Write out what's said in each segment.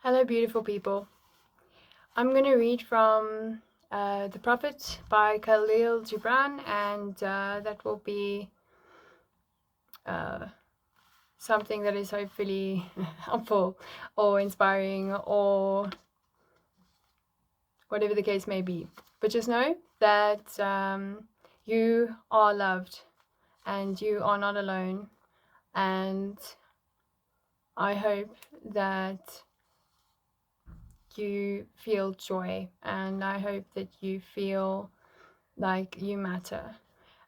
Hello, beautiful people. I'm going to read from The Prophet by Khalil Gibran, and that will be something that is hopefully helpful or inspiring or whatever the case may be. But just know that you are loved and you are not alone. And I hope that you feel joy, and I hope that you feel like you matter,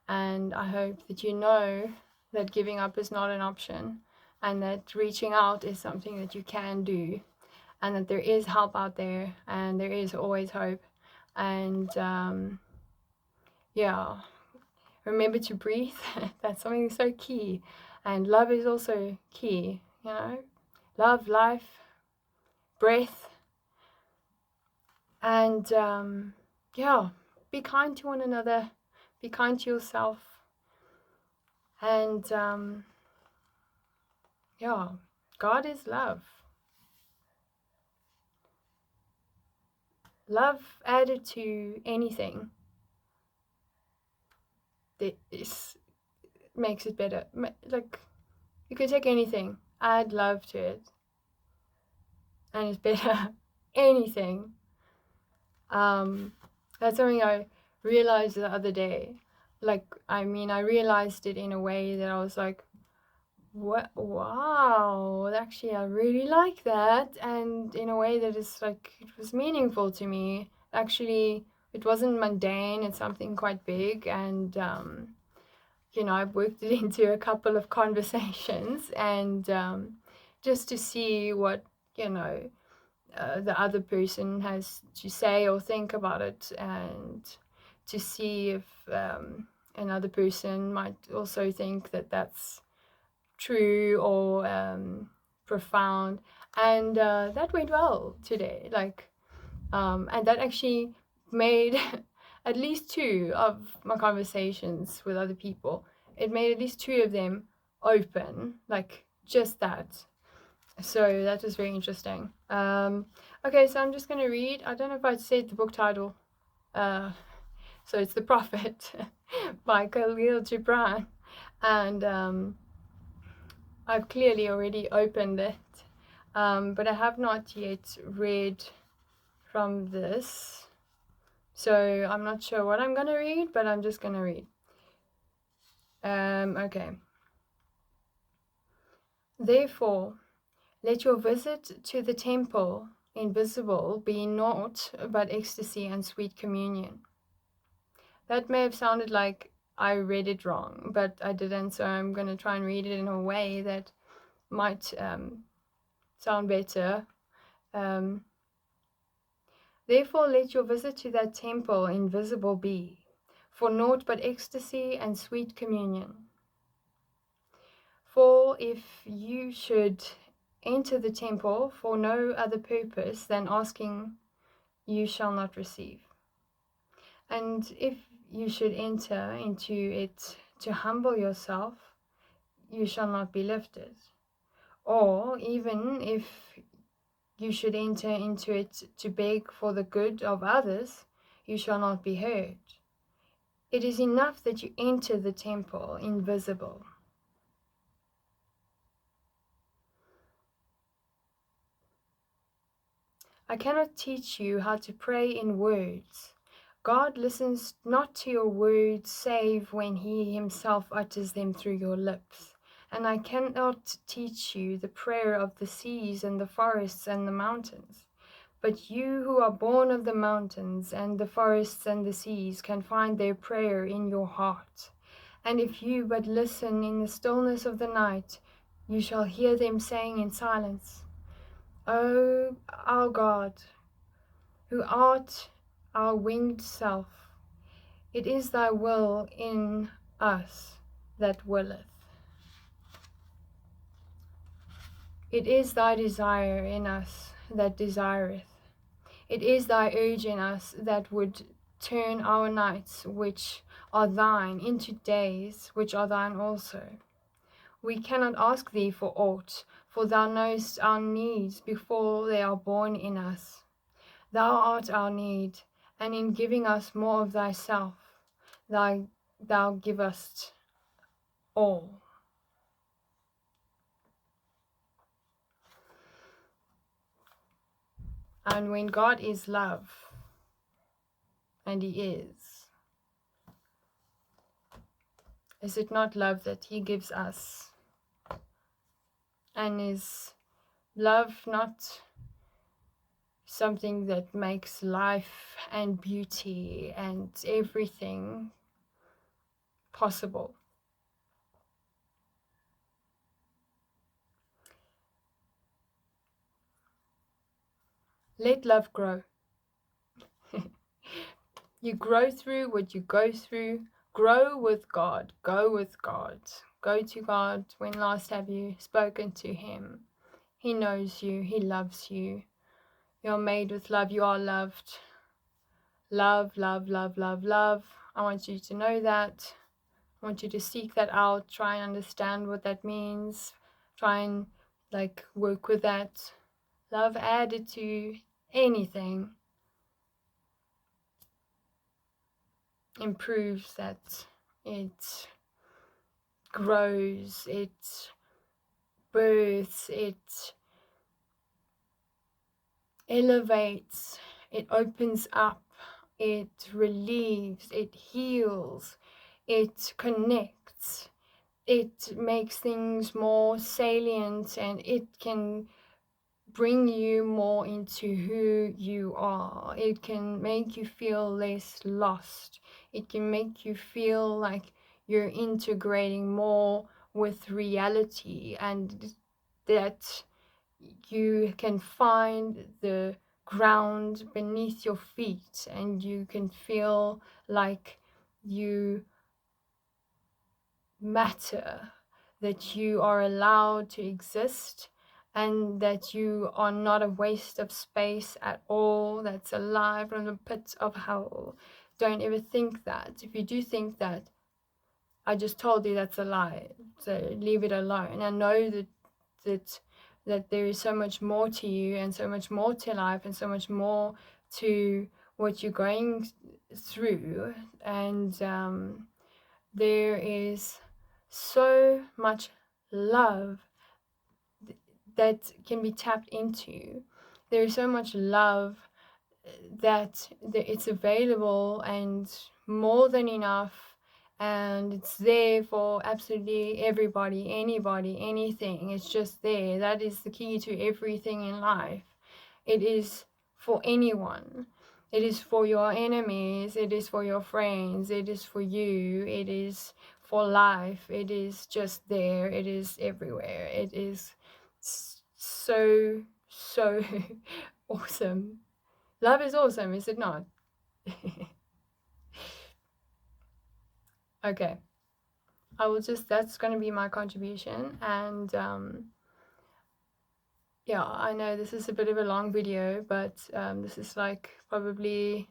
and I hope that you know that giving up is not an option, and that reaching out is something that you can do, and that there is help out there, and there is always hope. And remember to breathe. That's something so key. And love is also key, love, life, breath. And be kind to one another, be kind to yourself. And God is love. Love added to anything that makes it better. Like, you could take anything, add love to it, and it's better. Anything. That's something I realized the other day. I realized it in a way that I was like, what? Wow, actually I really like that. And in a way that is like, it was meaningful to me. Actually, it wasn't mundane, it's something quite big. And I've worked it into a couple of conversations, and just to see what the other person has to say or think about it, and to see if another person might also think that that's true or profound. And that went well today. And that actually made at least two of my conversations with other people. It made at least two of them open, like just that. So that was very interesting. Okay, so I'm just going to read. I don't know if I said the book title. So it's The Prophet by Khalil Gibran. And I've clearly already opened it, but I have not yet read from this. So I'm not sure what I'm going to read, but I'm just going to read. Okay. Therefore, let your visit to the temple invisible be naught but ecstasy and sweet communion. That may have sounded like I read it wrong, but I didn't, so I'm going to try and read it in a way that might sound better. Therefore let your visit to that temple invisible be, for naught but ecstasy and sweet communion. For if you should enter the temple for no other purpose than asking, you shall not receive. And if you should enter into it to humble yourself, you shall not be lifted. Or even if you should enter into it to beg for the good of others, you shall not be heard. It is enough that you enter the temple invisible. I cannot teach you how to pray in words. God listens not to your words save when He Himself utters them through your lips. And I cannot teach you the prayer of the seas and the forests and the mountains. But you who are born of the mountains and the forests and the seas can find their prayer in your heart. And if you but listen in the stillness of the night, you shall hear them saying in silence, O our God, who art our winged self, it is thy will in us that willeth. It is thy desire in us that desireth. It is thy urge in us that would turn our nights, which are thine, into days, which are thine also. We cannot ask thee for aught, For thou knowest our needs before they are born in us. Thou art our need, and in giving us more of thyself, thou givest all. And when God is love, and He is it not love that He gives us? And is love not something that makes life and beauty and everything possible? Let love grow. You grow through what you go through. Grow with God. Go with God. Go to God. When last have you spoken to Him? He knows you. He loves you. You're made with love. You are loved. Love, love, love, love, love. I want you to know that. I want you to seek that out. Try and understand what that means. Try and work with that. Love added to anything improves that. It grows, it births, it elevates, it opens up, it relieves, it heals, it connects, it makes things more salient, and it can bring you more into who you are. It can make you feel less lost. It can make you feel like you're integrating more with reality, and that you can find the ground beneath your feet, and you can feel like you matter, that you are allowed to exist, and that you are not a waste of space at all, that's alive from the pits of hell. Don't ever think that. If you do think that, I just told you that's a lie. So leave it alone. I know that there is so much more to you, and so much more to life, and so much more to what you're going through. And there is so much love that can be tapped into. There is so much love that it's available, and more than enough, and it's there for absolutely everybody, anybody, anything. It's just there. That is the key to everything in life. It is for anyone. It is for your enemies. It is for your friends. It is for you. It is for life. It is just there. It is everywhere. It is so awesome. Love is awesome, is it not? Okay. That's going to be my contribution. And yeah, I know this is a bit of a long video, but this is probably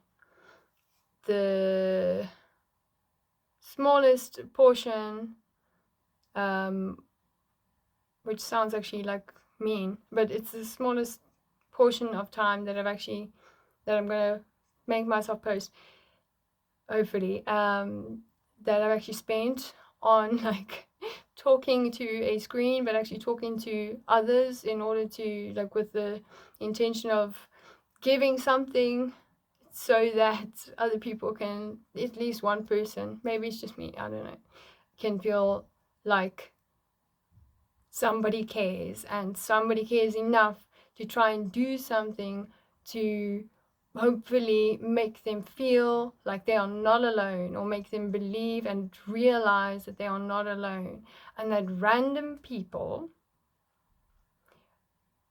the smallest portion, which sounds actually mean, but it's the smallest portion of time that I'm gonna make myself post, hopefully, that I've actually spent on talking to a screen, but actually talking to others in order to with the intention of giving something, so that other people can, at least one person, maybe it's just me, I don't know, can feel like somebody cares, and somebody cares enough to try and do something to hopefully make them feel like they are not alone, or make them believe and realize that they are not alone, and that random people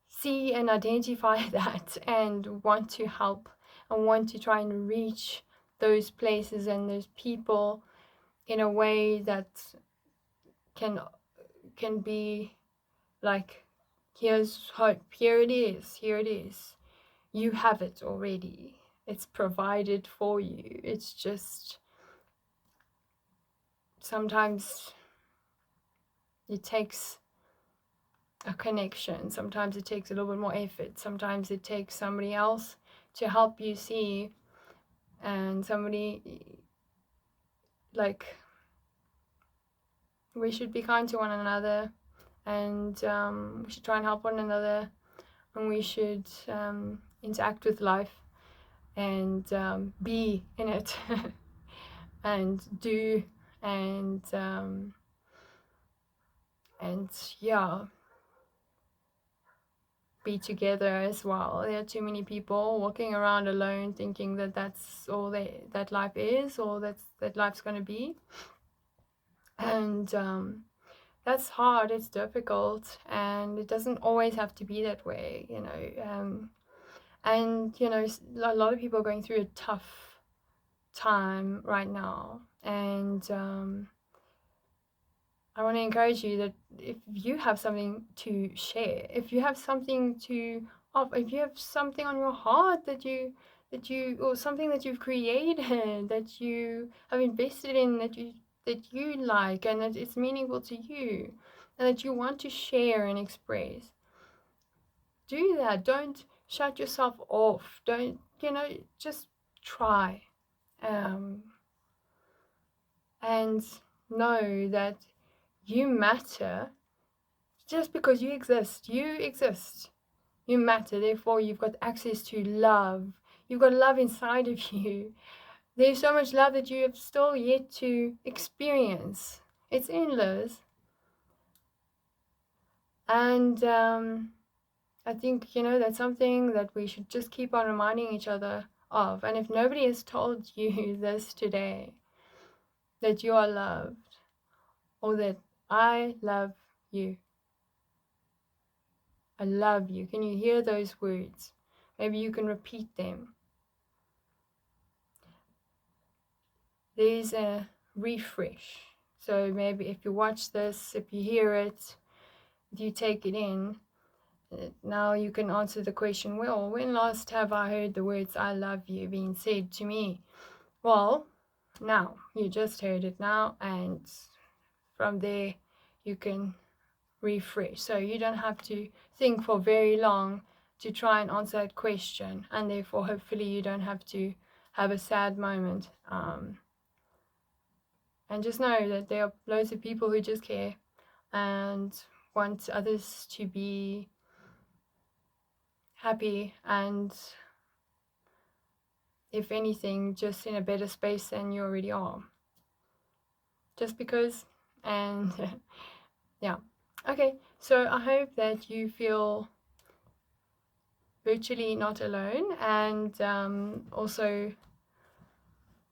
see and identify that and want to help and want to try and reach those places and those people in a way that can be here's hope, here it is, you have it already, it's provided for you. It's just sometimes it takes a connection. Sometimes it takes a little bit more effort. Sometimes it takes somebody else to help you see, and somebody, like, we should be kind to one another, and we should try and help one another, and we should interact with life and be in it and do and yeah, be together as well. There are too many people walking around alone thinking that that's all that life is, or that life's going to be. And that's hard, it's difficult, and it doesn't always have to be that way, you know. And, you know, a lot of people are going through a tough time right now. And I want to encourage you that if you have something to share, if you have something to offer, if you have something on your heart that you or something that you've created, that you have invested in, that you like, and that it's meaningful to you, and that you want to share and express, do that. Don't shut yourself off. Don't, you know, just try. And know that you matter. Just because you exist, you matter. Therefore, you've got access to love. You've got love inside of you. There's so much love that you have still yet to experience. It's endless. And I think, you know, that's something that we should just keep on reminding each other of. And if nobody has told you this today, that you are loved, or that I love you, I love you. Can you hear those words? Maybe you can repeat them. There's a refresh. So maybe if you watch this, if you hear it, if you take it in, now you can answer the question, well, when last have I heard the words I love you being said to me? Well, now, you just heard it now, and from there you can refresh. So you don't have to think for very long to try and answer that question, and therefore hopefully you don't have to have a sad moment. And just know that there are loads of people who just care and want others to be happy, and if anything, just in a better space than you already are. Just because. And yeah. Okay, so I hope that you feel virtually not alone, and also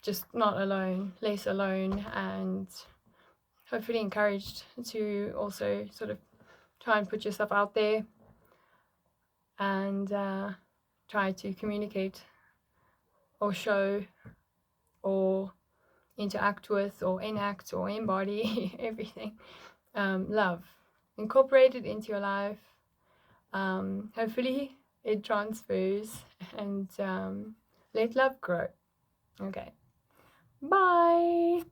just not alone, less alone, and hopefully encouraged to also sort of try and put yourself out there and try to communicate or show or interact with or enact or embody everything. Love. Incorporate it into your life. Hopefully it transfers, and let love grow. Okay. Bye.